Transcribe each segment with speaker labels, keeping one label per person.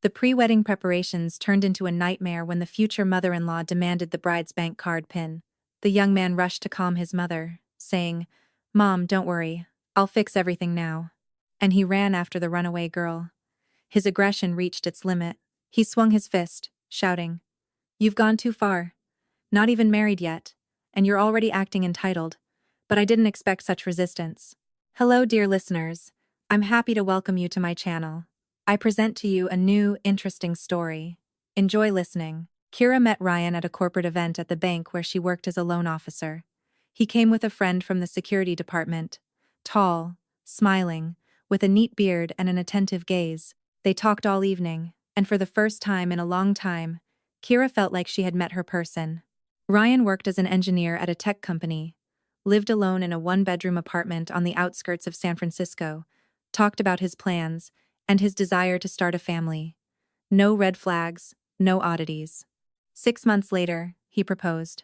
Speaker 1: The pre-wedding preparations turned into a nightmare when the future mother-in-law demanded the bride's bank card PIN. The young man rushed to calm his mother, saying, "Mom, don't worry. I'll fix everything now." And he ran after the runaway girl. His aggression reached its limit. He swung his fist, shouting, "You've gone too far. Not even married yet, and you're already acting entitled. But I didn't expect such resistance." Hello, dear listeners. I'm happy to welcome you to my channel. I present to you a new, interesting story. Enjoy listening. Kira met Ryan at a corporate event at the bank where she worked as a loan officer. He came with a friend from the security department. Tall, smiling, with a neat beard and an attentive gaze. They talked all evening, and for the first time in a long time, Kira felt like she had met her person. Ryan worked as an engineer at a tech company, lived alone in a one-bedroom apartment on the outskirts of San Francisco, talked about his plans, and his desire to start a family. No red flags, no oddities. 6 months later, he proposed.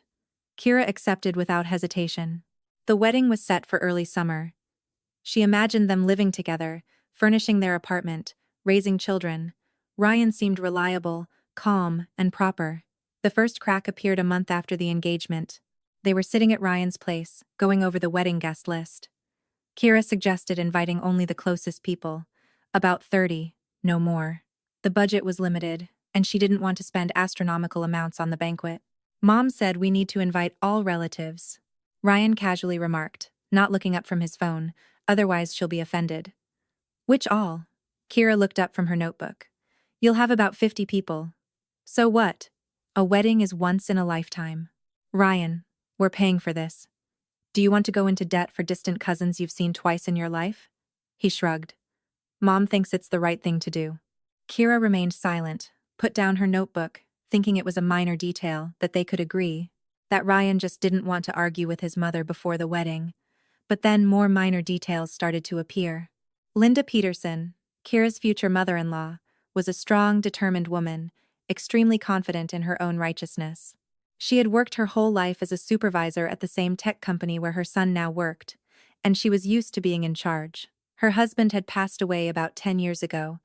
Speaker 1: Kira accepted without hesitation. The wedding was set for early summer. She imagined them living together, furnishing their apartment, raising children. Ryan seemed reliable, calm, and proper. The first crack appeared a month after the engagement. They were sitting at Ryan's place, going over the wedding guest list. Kira suggested inviting only the closest people, about 30, no more. The budget was limited, and she didn't want to spend astronomical amounts on the banquet. Mom said we need to invite all relatives. Ryan casually remarked, not looking up from his phone, otherwise she'll be offended. Which all? Kira looked up from her notebook. You'll have about 50 people. So what? A wedding is once in a lifetime. Ryan, we're paying for this. Do you want to go into debt for distant cousins you've seen twice in your life? He shrugged. Mom thinks it's the right thing to do. Kira remained silent, put down her notebook, thinking it was a minor detail, that they could agree, that Ryan just didn't want to argue with his mother before the wedding. But then more minor details started to appear. Linda Peterson, Kira's future mother-in-law, was a strong, determined woman, extremely confident in her own righteousness. She had worked her whole life as a supervisor at the same tech company where her son now worked, and she was used to being in charge. Her husband had passed away about 10 years ago,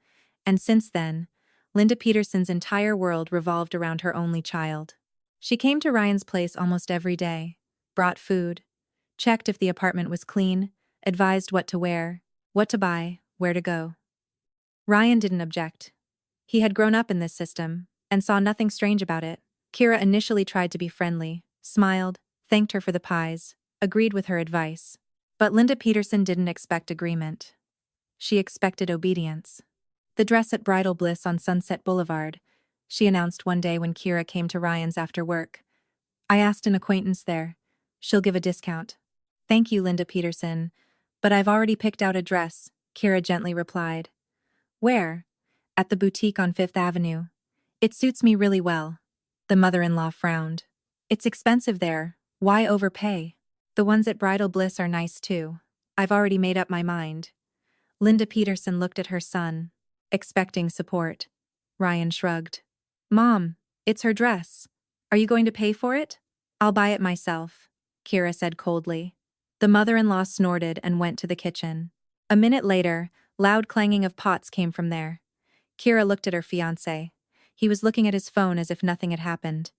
Speaker 1: and since then, Linda Peterson's entire world revolved around her only child. She came to Ryan's place almost every day, brought food, checked if the apartment was clean, advised what to wear, what to buy, where to go. Ryan didn't object. He had grown up in this system, and saw nothing strange about it. Kira initially tried to be friendly, smiled, thanked her for the pies, agreed with her advice. But Linda Peterson didn't expect agreement. She expected obedience. The dress at Bridal Bliss on Sunset Boulevard, she announced one day when Kira came to Ryan's after work. I asked an acquaintance there. She'll give a discount. Thank you, Linda Peterson, but I've already picked out a dress, Kira gently replied. Where? At the boutique on Fifth Avenue. It suits me really well. The mother-in-law frowned. It's expensive there. Why overpay? The ones at Bridal Bliss are nice too. I've already made up my mind. Linda Peterson looked at her son, expecting support. Ryan shrugged. Mom, it's her dress. Are you going to pay for it? I'll buy it myself, Kira said coldly. The mother-in-law snorted and went to the kitchen. A minute later, loud clanging of pots came from there. Kira looked at her fiancé. He was looking at his phone as if nothing had happened.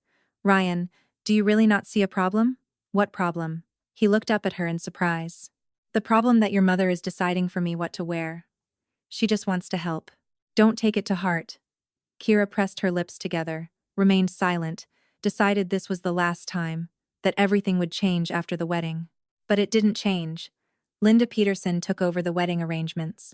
Speaker 1: Ryan, do you really not see a problem? What problem? He looked up at her in surprise. The problem that your mother is deciding for me what to wear. She just wants to help. Don't take it to heart. Kira pressed her lips together, remained silent, decided this was the last time, that everything would change after the wedding. But it didn't change. Linda Peterson took over the wedding arrangements.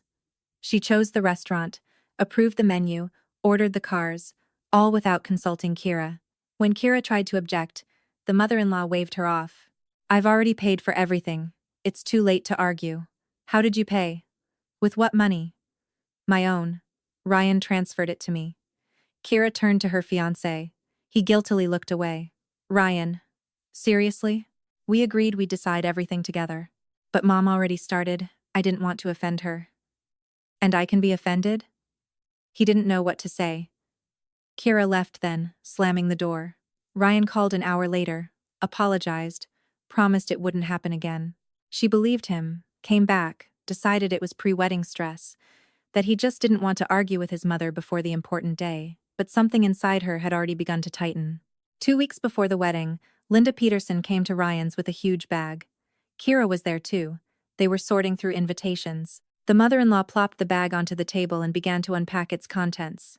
Speaker 1: She chose the restaurant, approved the menu, ordered the cars, all without consulting Kira. When Kira tried to object, the mother-in-law waved her off. I've already paid for everything. It's too late to argue. How did you pay? With what money? My own. Ryan transferred it to me. Kira turned to her fiancé. He guiltily looked away. Ryan. Seriously? We agreed we'd decide everything together. But Mom already started. I didn't want to offend her. And I can be offended? He didn't know what to say. Kira left then, slamming the door. Ryan called an hour later, apologized, promised it wouldn't happen again. She believed him, came back, decided it was pre-wedding stress, that he just didn't want to argue with his mother before the important day, but something inside her had already begun to tighten. 2 weeks before the wedding, Linda Peterson came to Ryan's with a huge bag. Kira was there too. They were sorting through invitations. The mother-in-law plopped the bag onto the table and began to unpack its contents.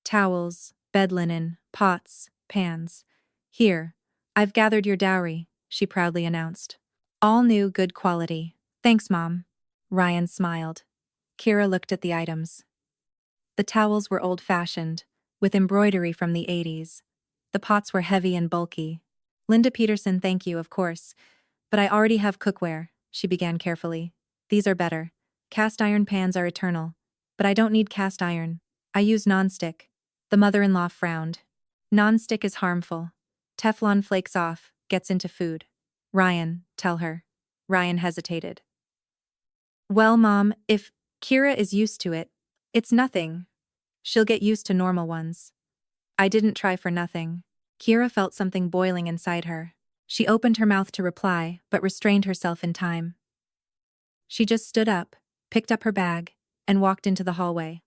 Speaker 1: Towels, bed linen, pots, pans. Here, I've gathered your dowry, she proudly announced. All new, good quality. Thanks, Mom. Ryan smiled. Kira looked at the items. The towels were old-fashioned, with embroidery from the 80s. The pots were heavy and bulky. Linda Peterson, thank you, of course. But I already have cookware, she began carefully. These are better. Cast iron pans are eternal. But I don't need cast iron. I use nonstick. The mother-in-law frowned. Nonstick is harmful. Teflon flakes off, gets into food. Ryan, tell her. Ryan hesitated. Well, Mom, if Kira is used to it, it's nothing. She'll get used to normal ones. I didn't try for nothing. Kira felt something boiling inside her. She opened her mouth to reply, but restrained herself in time. She just stood up, picked up her bag, and walked into the hallway.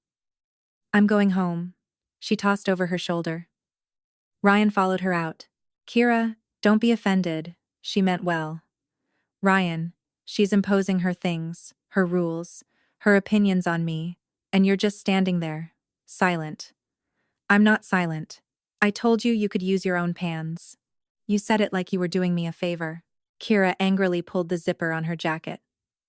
Speaker 1: I'm going home, she tossed over her shoulder. Ryan followed her out. Kira, don't be offended, she meant well. Ryan, she's imposing her things, her rules, her opinions on me, and you're just standing there, silent. I'm not silent. I told you you could use your own pans. You said it like you were doing me a favor. Kira angrily pulled the zipper on her jacket.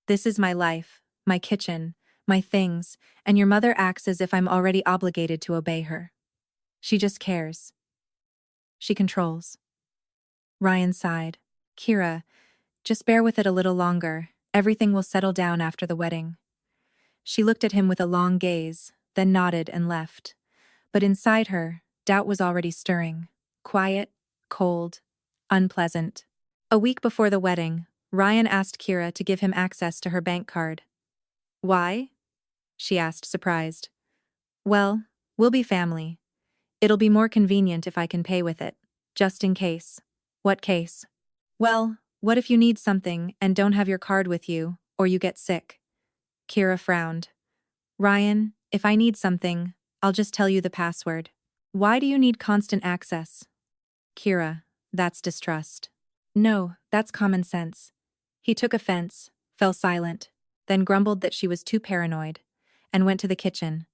Speaker 1: This is my life, my kitchen, my things, and your mother acts as if I'm already obligated to obey her. She just cares. She controls. Ryan sighed. Kira, just bear with it a little longer. Everything will settle down after the wedding. She looked at him with a long gaze, then nodded and left. But inside her, doubt was already stirring. Quiet, cold, unpleasant. A week before the wedding, Ryan asked Kira to give him access to her bank card. Why? She asked, surprised. Well, we'll be family. It'll be more convenient if I can pay with it. Just in case. What case? Well, what if you need something and don't have your card with you, or you get sick? Kira frowned. Ryan, if I need something, I'll just tell you the password. Why do you need constant access? Kira, that's distrust. No, that's common sense. He took offense, fell silent, then grumbled that she was too paranoid, and went to the kitchen.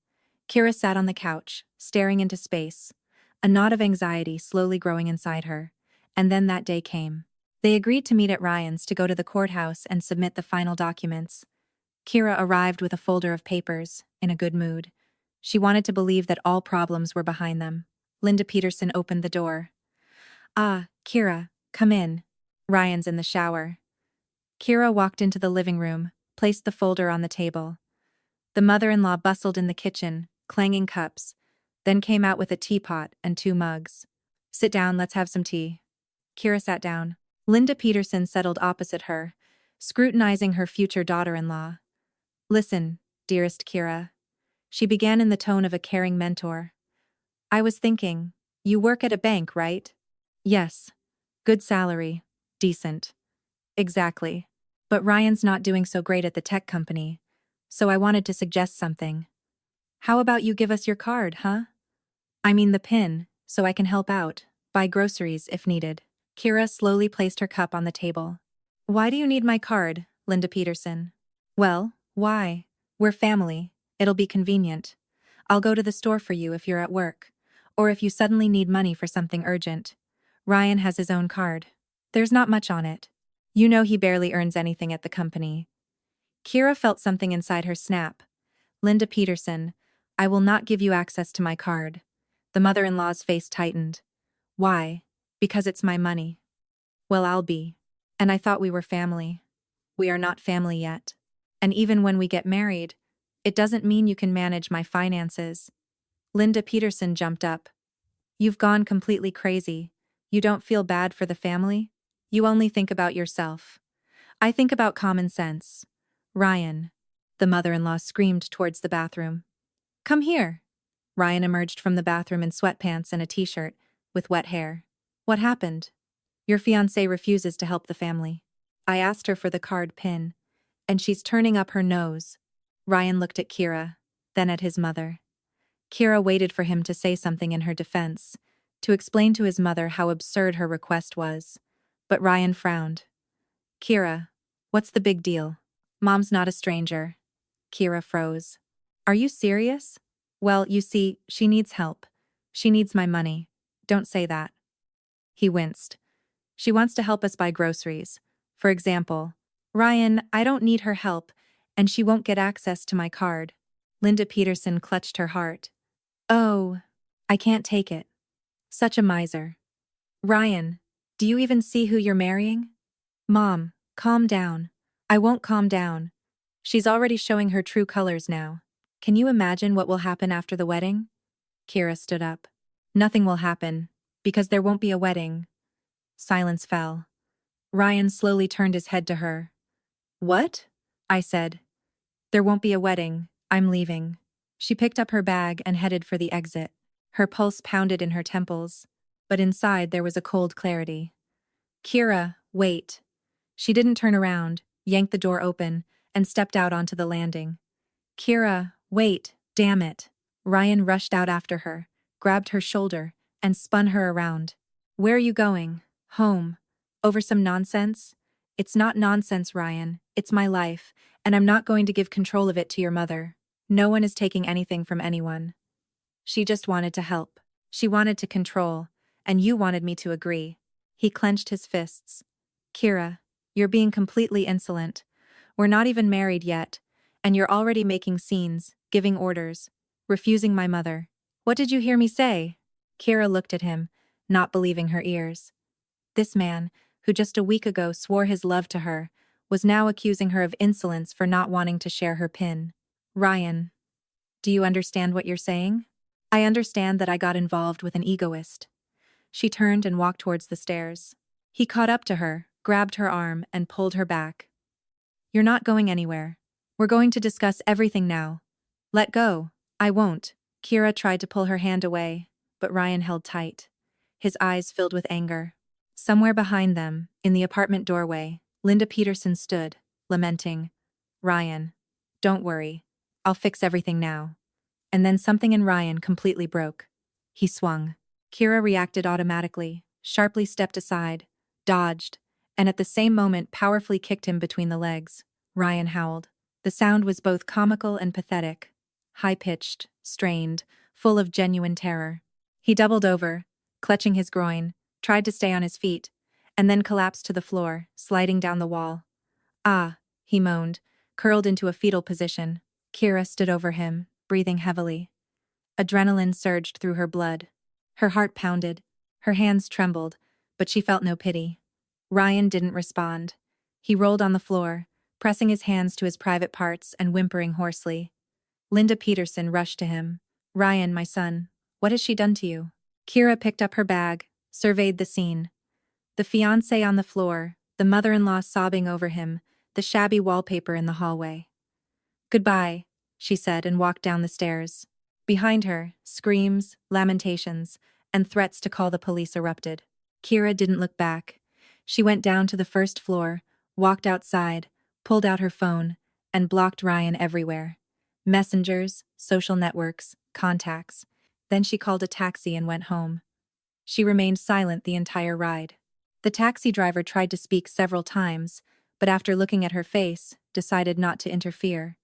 Speaker 1: Kira sat on the couch, staring into space, a knot of anxiety slowly growing inside her, and then that day came. They agreed to meet at Ryan's to go to the courthouse and submit the final documents. Kira arrived with a folder of papers, in a good mood. She wanted to believe that all problems were behind them. Linda Peterson opened the door. Ah, Kira, come in. Ryan's in the shower. Kira walked into the living room, placed the folder on the table. The mother-in-law bustled in the kitchen, clanging cups, then came out with a teapot and 2 mugs. Sit down, let's have some tea. Kira sat down. Linda Peterson settled opposite her, scrutinizing her future daughter-in-law. Listen, dearest Kira. She began in the tone of a caring mentor. I was thinking, you work at a bank, right? Yes. Good salary. Decent. Exactly. But Ryan's not doing so great at the tech company, so I wanted to suggest something. How about you give us your card, huh? I mean the PIN, so I can help out, buy groceries if needed. Kira slowly placed her cup on the table. Why do you need my card, Linda Peterson? Well, why? We're family. It'll be convenient. I'll go to the store for you if you're at work, or if you suddenly need money for something urgent. Ryan has his own card. There's not much on it. You know he barely earns anything at the company. Kira felt something inside her snap. Linda Peterson, I will not give you access to my card. The mother-in-law's face tightened. Why? Because it's my money. Well, I'll be. And I thought we were family. We are not family yet. And even when we get married, it doesn't mean you can manage my finances. Linda Peterson jumped up. You've gone completely crazy. You don't feel bad for the family? You only think about yourself. I think about common sense. Ryan. The mother-in-law screamed towards the bathroom. Come here. Ryan emerged from the bathroom in sweatpants and a t-shirt, with wet hair. What happened? Your fiancé refuses to help the family. I asked her for the card PIN, and she's turning up her nose. Ryan looked at Kira. then at his mother. Kira waited for him to say something in her defense, to explain to his mother how absurd her request was. But Ryan frowned. Kira, what's the big deal? Mom's not a stranger. Kira froze. Are you serious? Well, you see, she needs help. She needs my money. Don't say that. He winced. She wants to help us buy groceries. For example, Ryan, I don't need her help, and she won't get access to my card. Linda Peterson clutched her heart. Oh, I can't take it. Such a miser. Ryan, do you even see who you're marrying? Mom, calm down. I won't calm down. She's already showing her true colors now. Can you imagine what will happen after the wedding? Kira stood up. Nothing will happen, because there won't be a wedding. Silence fell. Ryan slowly turned his head to her. What? I said. There won't be a wedding. I'm leaving. She picked up her bag and headed for the exit. Her pulse pounded in her temples, but inside there was a cold clarity. Kira, wait. She didn't turn around, yanked the door open, and stepped out onto the landing. Kira, wait, damn it. Ryan rushed out after her, grabbed her shoulder, and spun her around. Where are you going? Home. Over some nonsense? It's not nonsense, Ryan. It's my life, and I'm not going to give control of it to your mother. No one is taking anything from anyone. She just wanted to help. She wanted to control, and you wanted me to agree. He clenched his fists. Kira, you're being completely insolent. We're not even married yet, and you're already making scenes, giving orders, refusing my mother. What did you hear me say? Kira looked at him, not believing her ears. This man, who just a week ago swore his love to her, was now accusing her of insolence for not wanting to share her PIN. Ryan, do you understand what you're saying? I understand that I got involved with an egoist. She turned and walked towards the stairs. He caught up to her, grabbed her arm, and pulled her back. You're not going anywhere. We're going to discuss everything now. Let go. I won't. Kira tried to pull her hand away, but Ryan held tight. His eyes filled with anger. Somewhere behind them, in the apartment doorway, Linda Peterson stood, lamenting. Ryan, don't worry. I'll fix everything now. And then something in Ryan completely broke. He swung. Kira reacted automatically, sharply stepped aside, dodged, and at the same moment powerfully kicked him between the legs. Ryan howled. The sound was both comical and pathetic. High-pitched, strained, full of genuine terror. He doubled over, clutching his groin, tried to stay on his feet, and then collapsed to the floor, sliding down the wall. Ah, he moaned, curled into a fetal position. Kira stood over him, breathing heavily. Adrenaline surged through her blood. Her heart pounded. Her hands trembled, but she felt no pity. Ryan didn't respond. He rolled on the floor, pressing his hands to his private parts and whimpering hoarsely. Linda Peterson rushed to him. Ryan, my son, what has she done to you? Kira picked up her bag, surveyed the scene. The fiancé on the floor, the mother-in-law sobbing over him, the shabby wallpaper in the hallway. Goodbye, she said and walked down the stairs. Behind her, screams, lamentations, and threats to call the police erupted. Kira didn't look back. She went down to the first floor, walked outside, pulled out her phone, and blocked Ryan everywhere. Messengers, social networks, contacts. Then she called a taxi and went home. She remained silent the entire ride. The taxi driver tried to speak several times, but after looking at her face, decided not to interfere.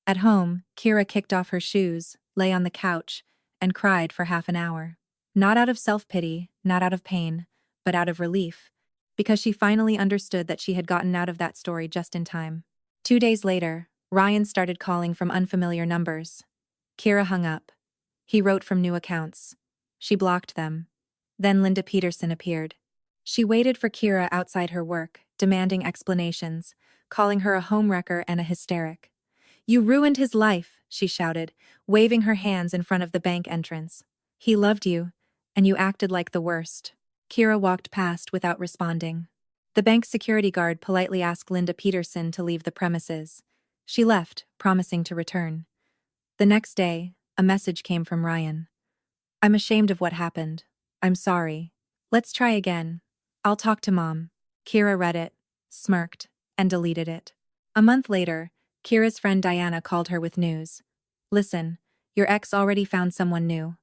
Speaker 1: At home, Kira kicked off her shoes, lay on the couch, and cried for half an hour. Not out of self-pity, not out of pain, but out of relief, because she finally understood that she had gotten out of that story just in time. 2 days later, Ryan started calling from unfamiliar numbers. Kira hung up. He wrote from new accounts. She blocked them. Then Linda Peterson appeared. She waited for Kira outside her work, demanding explanations, calling her a homewrecker and a hysteric. You ruined his life, she shouted, waving her hands in front of the bank entrance. He loved you, and you acted like the worst. Kira walked past without responding. The bank security guard politely asked Linda Peterson to leave the premises. She left, promising to return. The next day, a message came from Ryan. I'm ashamed of what happened. I'm sorry. Let's try again. I'll talk to Mom. Kira read it, smirked, and deleted it. A month later, Kira's friend Diana called her with news. Listen, your ex already found someone new.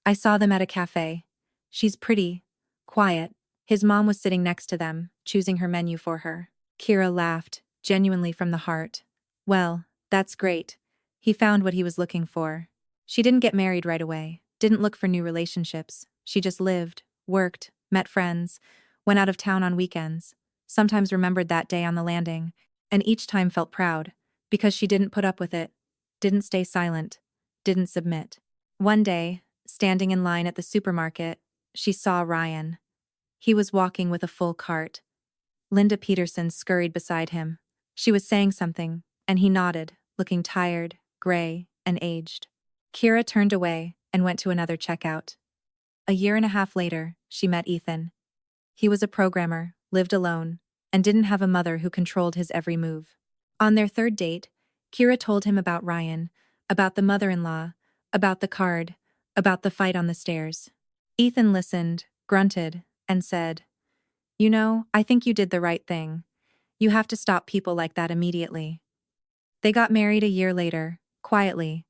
Speaker 1: I saw them at a cafe. She's pretty, quiet. His mom was sitting next to them, choosing her menu for her. Kira laughed, genuinely from the heart. Well, that's great. He found what he was looking for. She didn't get married right away, didn't look for new relationships. She just lived, worked, met friends, went out of town on weekends, sometimes remembered that day on the landing, and each time felt proud, because she didn't put up with it, didn't stay silent, didn't submit. One day, standing in line at the supermarket, she saw Ryan. He was walking with a full cart. Linda Peterson scurried beside him. She was saying something, and he nodded, looking tired, gray, and aged. Kira turned away and went to another checkout. A year and a half later, she met Ethan. He was a programmer, lived alone, and didn't have a mother who controlled his every move. On their third date, Kira told him about Ryan, about the mother-in-law, about the card, about the fight on the stairs. Ethan listened, grunted, and said, "You know, I think you did the right thing. You have to stop people like that immediately." They got married a year later, quietly,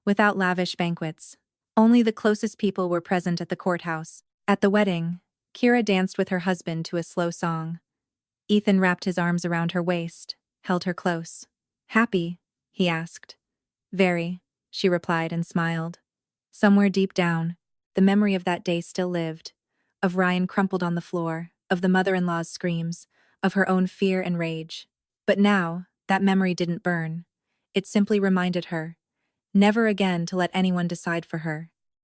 Speaker 1: without lavish banquets. Only the closest people were present at the courthouse. At the wedding, Kira danced with her husband to a slow song. Ethan wrapped his arms around her waist, held her close. "Happy?" he asked. "Very," she replied and smiled. Somewhere deep down, the memory of that day still lived, of Ryan crumpled on the floor, of the mother-in-law's screams, of her own fear and rage. But now, that memory didn't burn. It simply reminded her, never again to let anyone decide for her.